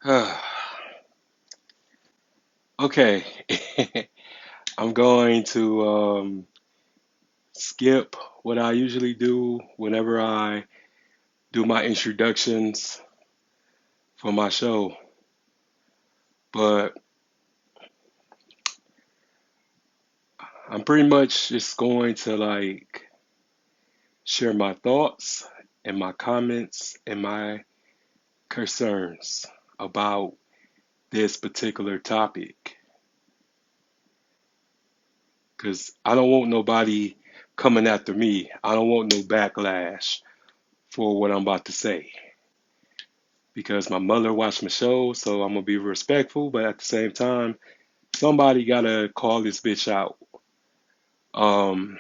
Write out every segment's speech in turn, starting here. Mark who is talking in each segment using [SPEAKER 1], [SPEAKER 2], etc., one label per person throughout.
[SPEAKER 1] Okay, I'm going to skip what I usually do whenever I do my introductions for my show, but I'm pretty much just going to share my thoughts and my comments and my concerns about this particular topic because I don't want nobody coming after me. I don't want no backlash for what I'm about to say. Because my mother watched my show, so I'm gonna be respectful, but at the same time, somebody gotta call this bitch out. Um,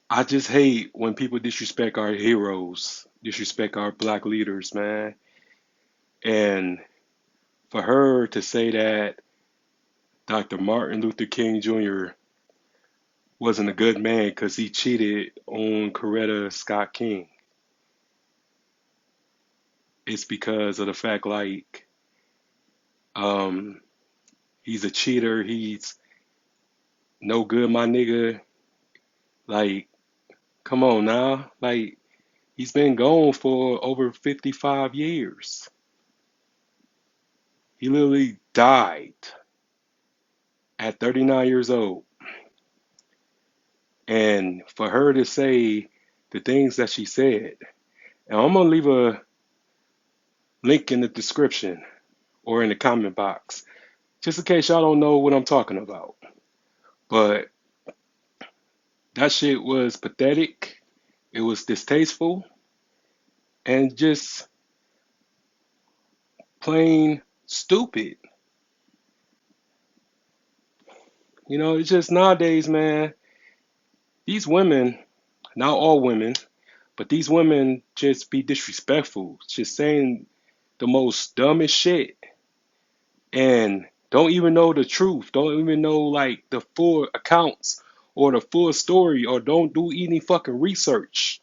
[SPEAKER 1] I just hate when people disrespect our heroes, disrespect our black leaders, man. And for her to say that Dr. Martin Luther King Jr. wasn't a good man because he cheated on Coretta Scott King, it's because of the fact um, he's a cheater, he's no good, my nigga. Like, come on now. Like, he's been gone for over 55 years. He literally died at 39 years old. And for her to say the things that she said, and I'm going to leave a link in the description or in the comment box, just in case y'all don't know what I'm talking about. But that shit was pathetic. It was distasteful and just plain stupid. You know, it's just nowadays, man, these women, not all women, but these women just be disrespectful, just saying the most dumbest shit and don't even know the truth, don't even know like the full accounts or the full story, or don't do any fucking research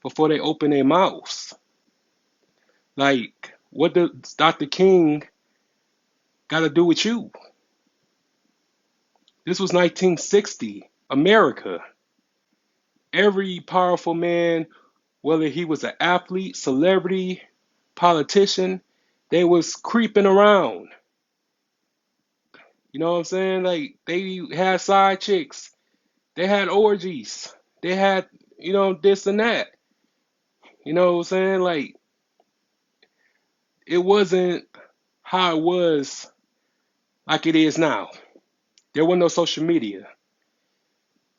[SPEAKER 1] before they open their mouths. Like, what does Dr. King got to do with you? This was 1960, America. Every powerful man, whether he was an athlete, celebrity, politician, they was creeping around. You know what I'm saying? Like, they had side chicks, they had orgies, they had, this and that. You know what I'm saying? Like, it wasn't how it was like it is now. There was no social media.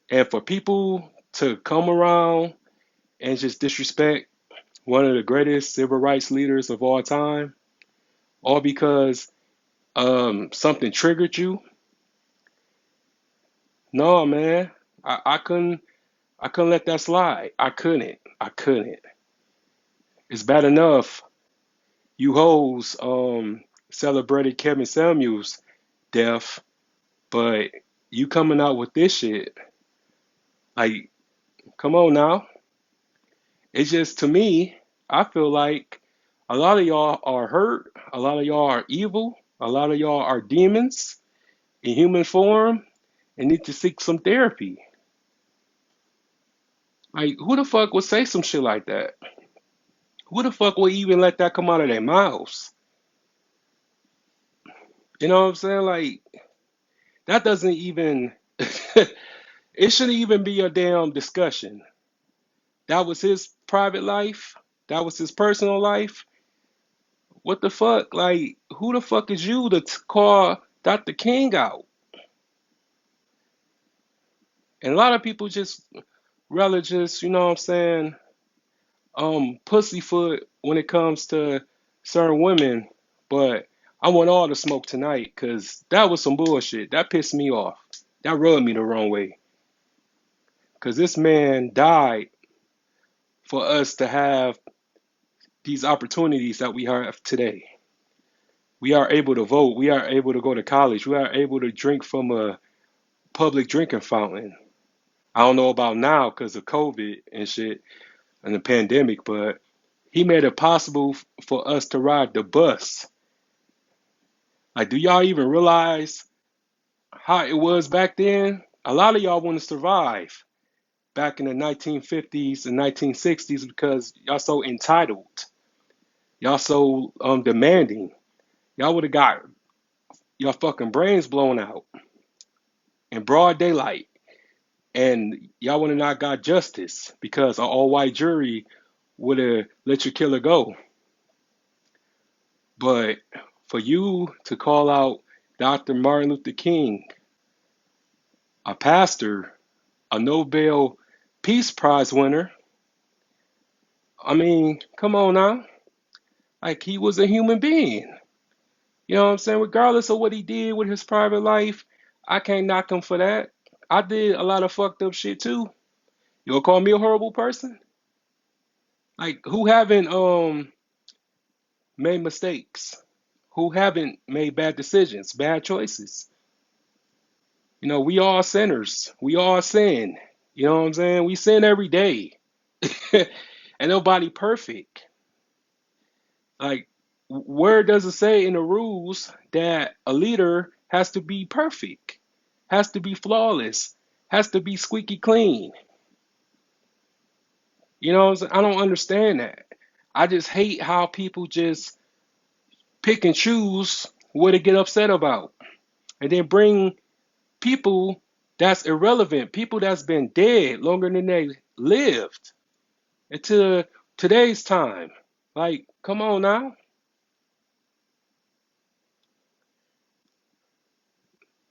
[SPEAKER 1] And for people to come around and just disrespect one of the greatest civil rights leaders of all time, all because something triggered you. No, man, I couldn't let that slide. I couldn't. It's bad enough you hoes celebrated Kevin Samuels' death, but you coming out with this shit, like, come on now. It's just, to me, I feel like a lot of y'all are hurt, a lot of y'all are evil, a lot of y'all are demons in human form and need to seek some therapy. Like, who the fuck would say some shit like that? Who the fuck would even let that come out of their mouths? You know what I'm saying? Like, that doesn't even, it shouldn't even be a damn discussion. That was his private life. That was his personal life. What the fuck? Like, who the fuck is you to call Dr. King out? And a lot of people just rather just, you know what I'm saying, pussyfoot when it comes to certain women. But I want all the smoke tonight because that was some bullshit. That pissed me off. That rubbed me the wrong way. Because this man died for us to have these opportunities that we have today. We are able to vote. We are able to go to college. We are able to drink from a public drinking fountain. I don't know about now because of COVID and shit and the pandemic, but He made it possible for us to ride the bus. Like, do y'all even realize how it was back then? A lot of y'all want to survive back in the 1950s and 1960s because y'all so entitled. Y'all so demanding. Y'all would have got your fucking brains blown out in broad daylight. And y'all would have not got justice because an all white jury would have let your killer go. But for you to call out Dr. Martin Luther King, a pastor, a Nobel Peace Prize winner, I mean, come on now. Like, he was a human being. You know what I'm saying? Regardless of what he did with his private life, I can't knock him for that. I did a lot of fucked up shit too. You gonna call me a horrible person? Like, who haven't made mistakes? Who haven't made bad decisions, bad choices? You know, we all sinners. We all sin. You know what I'm saying? We sin every day. And nobody perfect. Like, where does it say in the rules that a leader has to be perfect, has to be flawless, has to be squeaky clean? You know what I'm saying? I don't understand that. I just hate how people just pick and choose what to get upset about and then bring people that's irrelevant, people that's been dead longer than they lived into today's time. Like, come on now.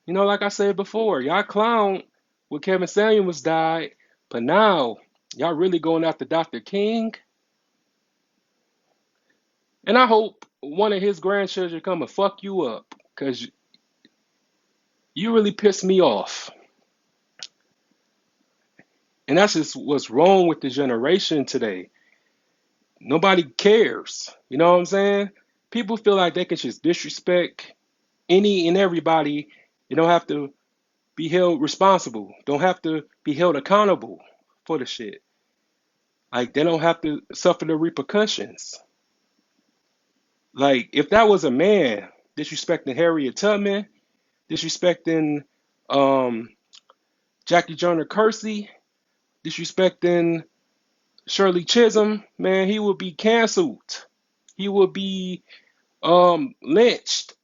[SPEAKER 1] You know, like I said before, y'all clown when Kevin Samuels died, but now y'all really going after Dr. King. And I hope one of his grandchildren come and fuck you up, cause you really pissed me off. And that's just what's wrong with the generation today. Nobody cares. You know what I'm saying? People feel like they can just disrespect any and everybody. You don't have to be held responsible. Don't have to be held accountable for the shit. Like, they don't have to suffer the repercussions. Like, if that was a man disrespecting Harriet Tubman, disrespecting um, Jackie Joyner Kersey, disrespecting Shirley Chisholm, man, he would be canceled. He would be lynched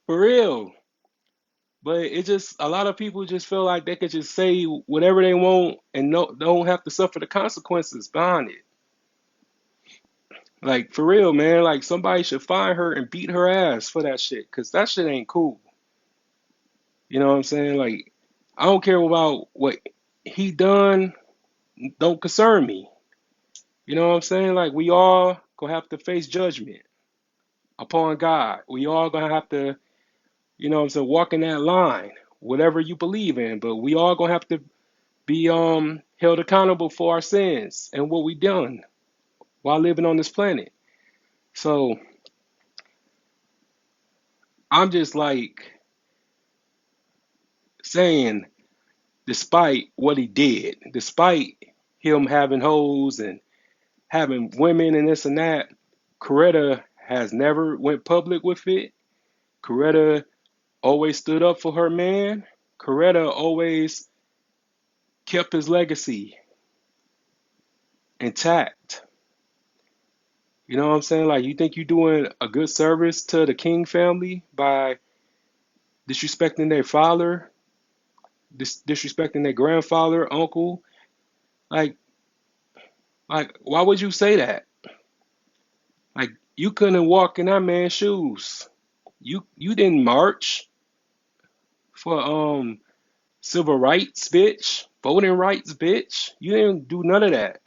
[SPEAKER 1] for real. But it just a lot of people just feel like they could just say whatever they want and no don't have to suffer the consequences behind it. Like, for real, man. Like, somebody should find her and beat her ass for that shit, cause that shit ain't cool. You know what I'm saying? Like, I don't care about what he done. Don't concern me. You know what I'm saying? Like, we all gonna have to face judgment upon God. We all gonna have to, you know what I'm saying, walk in that line, whatever you believe in. But we all gonna have to be held accountable for our sins and what we done while living on this planet. So I'm just like saying, despite what he did, despite him having hoes and having women and this and that, Coretta has never went public with it. Coretta always stood up for her man. Coretta always kept his legacy intact. You know what I'm saying? Like, you think you're doing a good service to the King family by disrespecting their father, disrespecting their grandfather, uncle? Like, why would you say that? Like, you couldn't walk in that man's shoes. You didn't march for civil rights, bitch, voting rights, bitch. You didn't do none of that.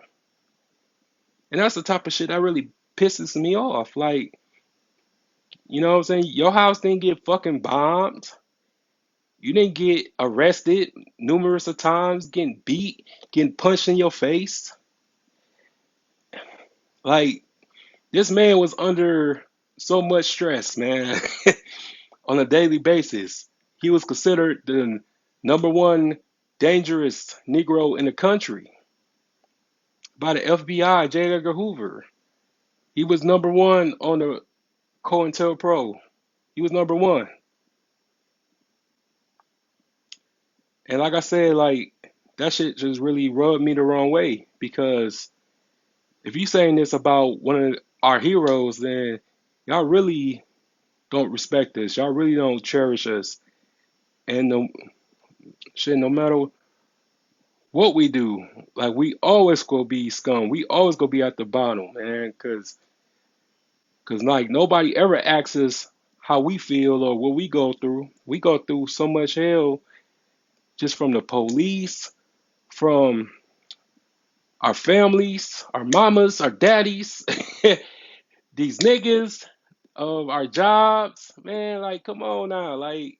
[SPEAKER 1] And that's the type of shit that really pisses me off. Like, you know what I'm saying? Your house didn't get fucking bombed. You didn't get arrested numerous of times, getting beat, getting punched in your face. Like, this man was under so much stress, man, on a daily basis. He was considered the number one dangerous Negro in the country by the FBI, J. Edgar Hoover. He was number one on the COINTELPRO. He was number one. And like I said, like that shit just really rubbed me the wrong way because if you saying this about one of our heroes, then y'all really don't respect us. Y'all really don't cherish us. And no shit, no matter what we do, like we always gonna be scum. We always gonna be at the bottom, man. Cause like nobody ever asks us how we feel or what we go through. We go through so much hell just from the police, from our families, our mamas, our daddies, these niggas of our jobs. Man, like come on now. Like,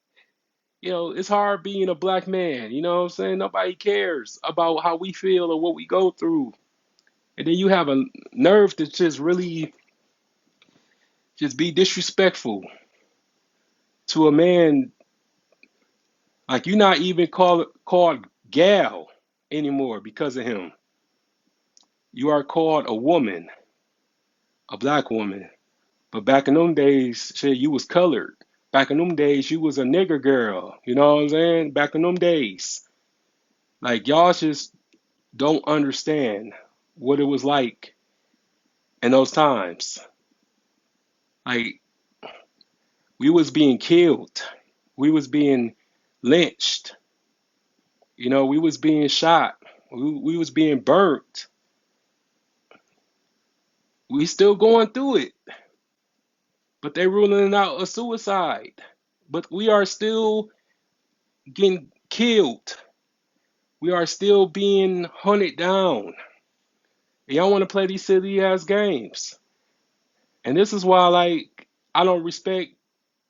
[SPEAKER 1] it's hard being a black man, you know what I'm saying? Nobody cares about how we feel or what we go through. And then you have a nerve to just really just be disrespectful to a man. Like you're not even called gal anymore because of him. You are called a woman, a black woman. But back in them days, shit, you was colored. Back in them days, you was a nigger girl. You know what I'm saying? Back in them days. Like y'all just don't understand what it was like in those times. Like we was being killed. We was being lynched. We was being shot. We was being burnt. We still going through it, but they ruling out a suicide. But we are still getting killed. We are still being hunted down. And y'all want to play these silly ass games. And this is why, like, I don't respect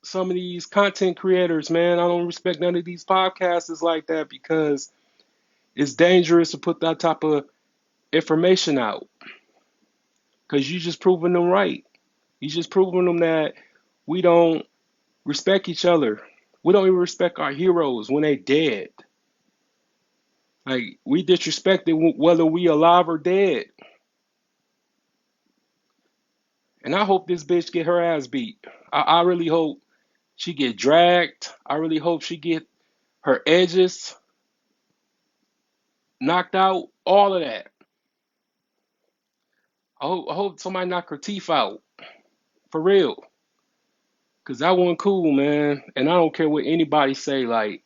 [SPEAKER 1] some of these content creators, man. I don't respect none of these podcasters like that because it's dangerous to put that type of information out. Because you just proving them right. You just proving them that we don't respect each other. We don't even respect our heroes when they dead. Like we disrespected whether we alive or dead. And I hope this bitch get her ass beat. I really hope she get dragged. I really hope she get her edges knocked out. All of that. I hope somebody knock her teeth out for real. Cause that one cool, man. And I don't care what anybody say. Like,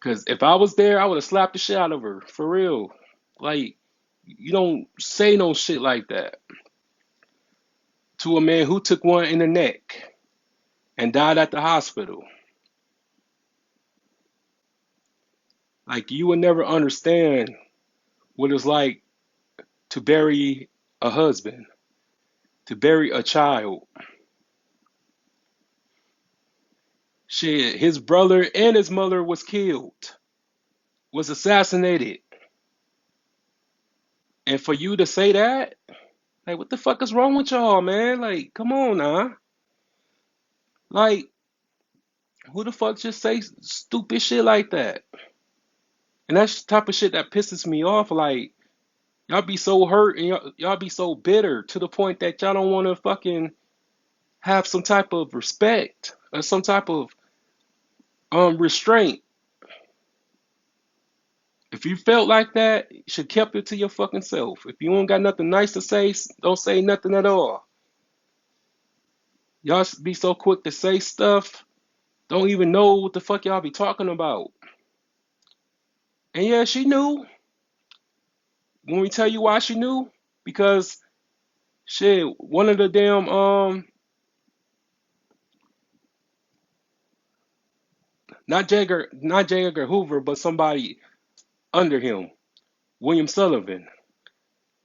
[SPEAKER 1] cause if I was there, I would have slapped the shit out of her for real. Like, you don't say no shit like that to a man who took one in the neck and died at the hospital. Like, you would never understand what it's like to bury a husband, to bury a child. Shit, his brother and his mother was killed, was assassinated. And for you to say that, like, what the fuck is wrong with y'all, man? Like, come on now. Like, who the fuck just say stupid shit like that? And that's the type of shit that pisses me off. Like, y'all be so hurt and y'all be so bitter to the point that y'all don't want to fucking have some type of respect or some type of restraint. If you felt like that, you should kept it to your fucking self. If you don't got nothing nice to say, don't say nothing at all. Y'all be so quick to say stuff, don't even know what the fuck y'all be talking about. And yeah, she knew. When we tell you why she knew, because shit, one of the damn not J. Edgar Hoover, but somebody under him, William Sullivan.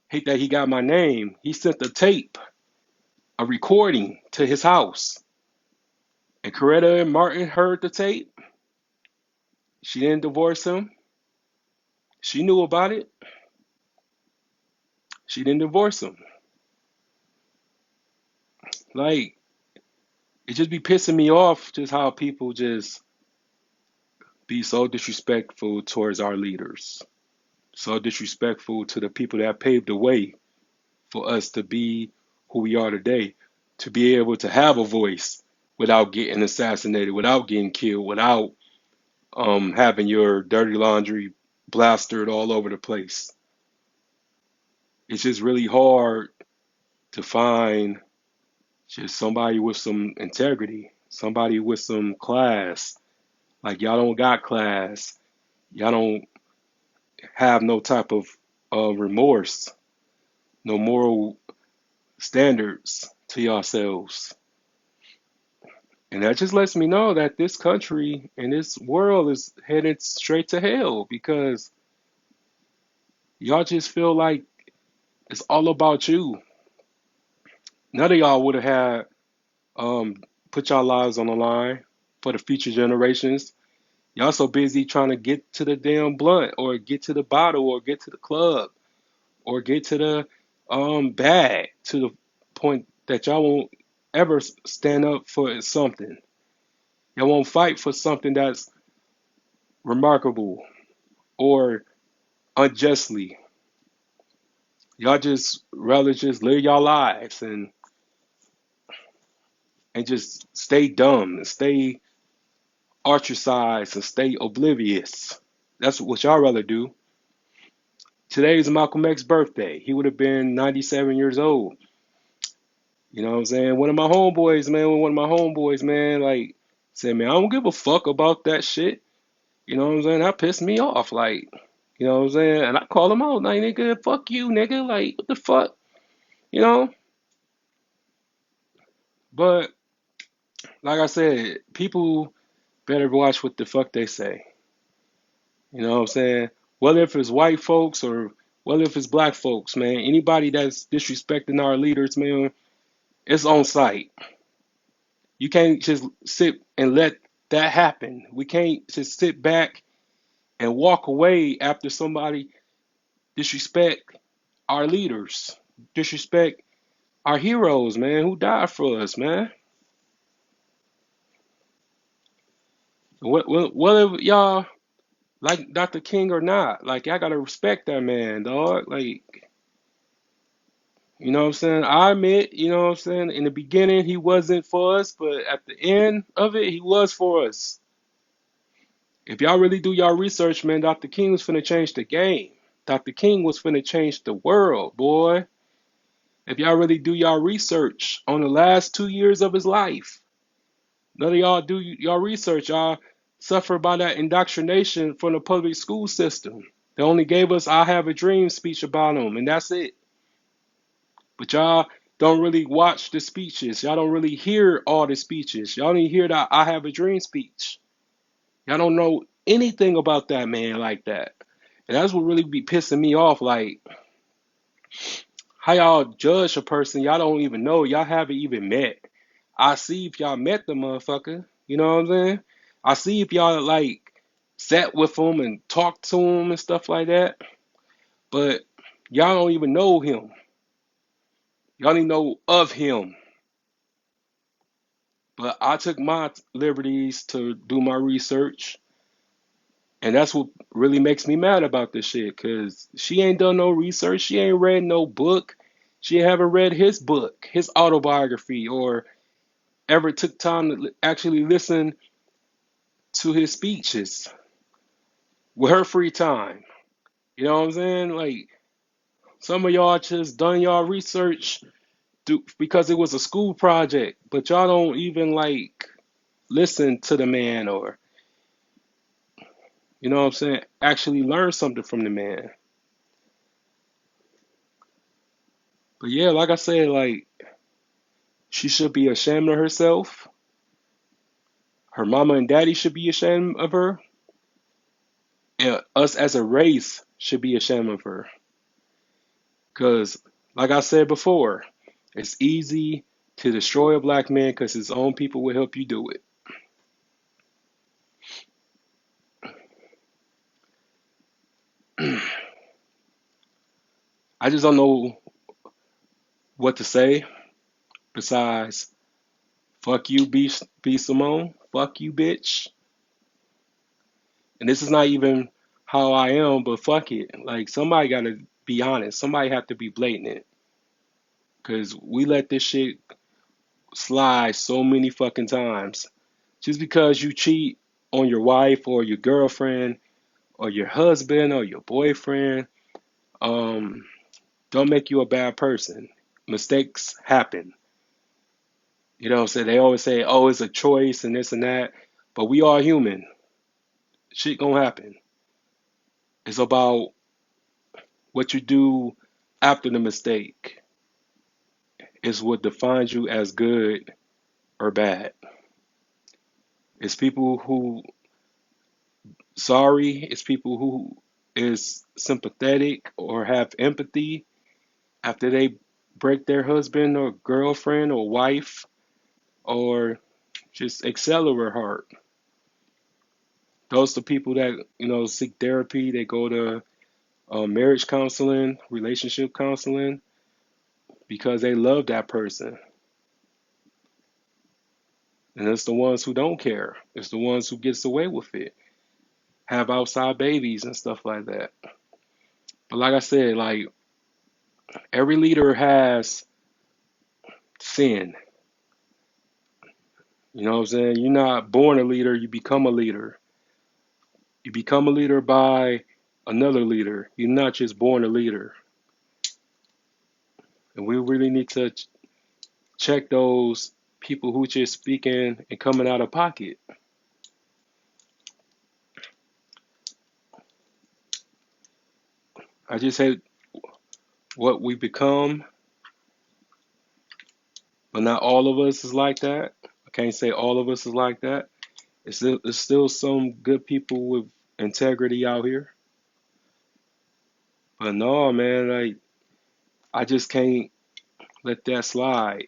[SPEAKER 1] Hate that he got my name. He sent a tape, a recording to his house. And Coretta and Martin heard the tape. She didn't divorce him. She knew about it. She didn't divorce him. Like, it just be pissing me off just how people just be so disrespectful towards our leaders. So disrespectful to the people that paved the way for us to be who we are today, to be able to have a voice without getting assassinated, without getting killed, without having your dirty laundry plastered all over the place. It's just really hard to find just somebody with some integrity, somebody with some class. Like y'all don't got class. Y'all don't have no type of remorse, no moral standards to yourselves. And that just lets me know that this country and this world is headed straight to hell because y'all just feel like it's all about you. None of y'all would have had put y'all lives on the line for the future generations. Y'all so busy trying to get to the damn blunt or get to the bottle or get to the club or get to the bag to the point that y'all won't ever stand up for something. Y'all won't fight for something that's remarkable or unjustly. Y'all just rather just live y'all lives and just stay dumb and stay ostracized and stay oblivious. That's what y'all rather do. Today is Malcolm X's birthday. He would have been 97 years old. You know what I'm saying? One of my homeboys, man, like said, man, I don't give a fuck about that shit. You know what I'm saying? That pissed me off. Like, you know what I'm saying? And I call him out, like, nigga, fuck you, nigga. Like, what the fuck? You know? But like I said, people better watch what the fuck they say. You know what I'm saying? Whether if it's white folks or whether if it's black folks, man, anybody that's disrespecting our leaders, man, it's on sight. You can't just sit and let that happen. We can't just sit back and walk away after somebody disrespect our leaders, disrespect our heroes, man, who died for us, man. Whether y'all like Dr. King or not, like y'all gotta respect that man, dog. Like, you know what I'm saying? I admit, you know what I'm saying? In the beginning, he wasn't for us, but at the end of it, he was for us. If y'all really do y'all research, man, Dr. King was finna change the game. Dr. King was finna change the world, boy. If y'all really do y'all research on the last 2 years of his life, none of y'all do y'all research. Y'all suffer by that indoctrination from the public school system. They only gave us "I Have a Dream" speech about him, and that's it. But y'all don't really watch the speeches. Y'all don't really hear all the speeches. Y'all don't hear that "I Have a Dream" speech. Y'all don't know anything about that man like that. And that's what really be pissing me off. Like, how y'all judge a person y'all don't even know, y'all haven't even met. I see if y'all met the motherfucker. You know what I'm saying? I see if y'all like sat with him and talked to him and stuff like that. But y'all don't even know him. Y'all don't even know of him. But I took my liberties to do my research. And that's what really makes me mad about this shit. Cause she ain't done no research. She ain't read no book. She haven't read his book, his autobiography, or ever took time to actually listen to his speeches with her free time. You know what I'm saying? Like, some of y'all just done y'all research because it was a school project, but y'all don't even like listen to the man or, you know what I'm saying, actually learn something from the man. But yeah, like I said, like, she should be ashamed of herself. Her mama and daddy should be ashamed of her. And us as a race should be ashamed of her. Because, like I said before, it's easy to destroy a black man because his own people will help you do it. I just don't know what to say besides fuck you, B Simone. Fuck you, bitch. And this is not even how I am, but fuck it. Like, somebody got to be honest. Somebody have to be blatant. Cause we let this shit slide so many fucking times. Just because you cheat on your wife or your girlfriend or your husband or your boyfriend, um, don't make you a bad person. Mistakes happen. You know what I'm saying? They always say, oh, it's a choice and this and that. But we are human. Shit gonna happen. It's about what you do after the mistake is what defines you as good or bad. It's people who sorry, it's people who is sympathetic or have empathy after they break their husband or girlfriend or wife or just accelerate heart. Those are the people that seek therapy. They go to marriage counseling, relationship counseling because they love that person. And it's the ones who don't care. It's the ones who gets away with it, have outside babies and stuff like that. But like I said, like every leader has sin. You know what I'm saying? You're not born a leader, you become a leader. You become a leader by another leader. You're not just born a leader. And we really need to check those people who just speaking and coming out of pocket. I just said what we become, but not all of us is like that. I can't say all of us is like that. It's still some good people with integrity out here. But no, man, like I just can't let that slide.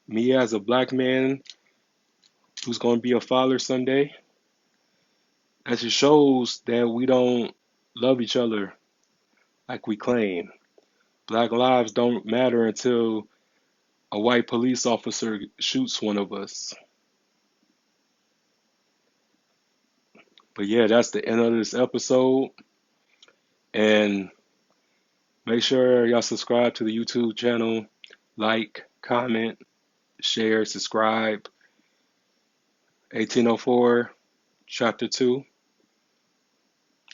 [SPEAKER 1] Me as a black man who's going to be a father someday, that just shows that we don't love each other like we claim. Black lives don't matter until a white police officer shoots one of us. But yeah, that's the end of this episode. And make sure y'all subscribe to the YouTube channel, like, comment, share, subscribe. 1804, Chapter 2.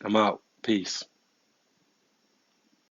[SPEAKER 1] I'm out. Peace.